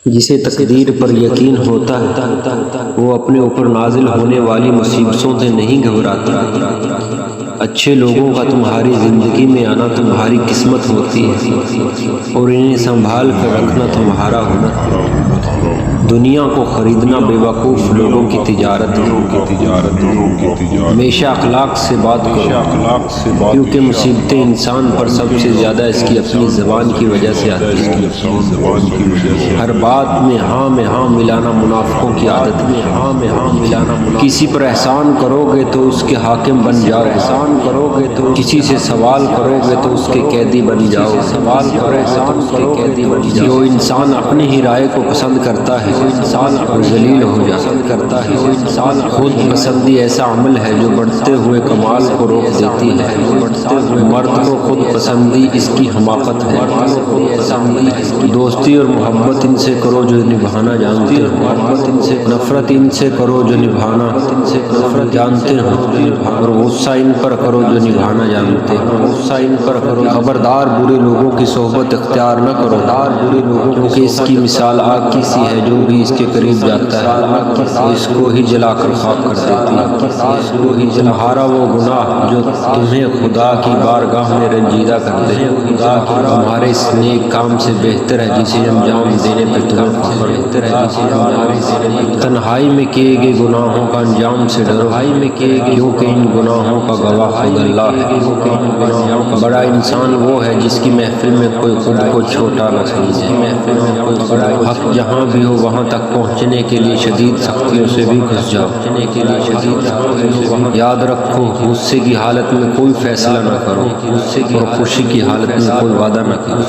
جسے تقدیر پر یقین ہوتا ہے وہ اپنے اوپر نازل ہونے والی مصیبتوں سے نہیں گھبراتا۔ اچھے لوگوں کا تمہاری زندگی میں آنا تمہاری قسمت ہوتی ہے اور انہیں سنبھال کر رکھنا تمہارا ہنر ہے۔ دنیا کو خریدنا بیوقوف لوگوں کی تجارت ہے۔ ہمیشہ اخلاق سے بات کرو، کیونکہ مصیبتیں انسان پر سب سے زیادہ اس کی اپنی زبان کی وجہ سے آتی ہیں۔ ہر بات میں ہاں ملانا منافقوں کی عادت ہے۔ کسی پر احسان کرو گے تو اس کے حاکم بن جاؤ، احسان کرو گے تو کسی سے سوال کرو گے تو اس کے قیدی بن جاؤ، سوال کرو گے تو اس کے قیدی بن جاؤ۔ جو انسان اپنی ہی رائے کو پسند کرتا ہے انسان اور ذلیل ہو جاتا ہے۔ خود پسندی ایسا عمل ہے جو بڑھتے ہوئے کمال کو روک دیتی ہے۔ مرد کو خود پسندی اس کی حماقت ہے۔ دوستی اور محبت ان سے کرو جو نبھانا جانتے ہو، نفرت ان سے کرو جو نبھانا جانتے ہو، اور غصہ ان پر کرو جو نبھانا جانتے ہو۔ خبردار برے لوگوں کی صحبت اختیار نہ کرو، کیونکہ اس کی مثال آگ کی سی ہے، جو بھی اس کے قریب جاتا ہے اس کو ہی جلا کر خاک کر دیتی ہے۔ تمہارا وہ گناہ جو تمہیں خدا کی بارگاہ میں رنجیدہ کر دے تمہارے اس نیک کام سے بہتر ہے جسے انجام دینے پہ تمہیں فخر ہو۔ تنہائی میں کیے گئے گناہوں کا انجام سے ڈرو، کیونکہ ان گناہوں کا گواہ خود اللہ ہے۔ بڑا انسان وہ ہے جس کی محفل میں کوئی خود کو چھوٹا نہ سمجھے۔ حق جہاں بھی ہو وہاں تک پہنچنے کے لیے شدید سختیوں سے بھی گھس جاؤ۔ یاد رکھو غصے کی حالت میں کوئی فیصلہ نہ کرو اور خوشی کی حالت میں کوئی وعدہ نہ کرو۔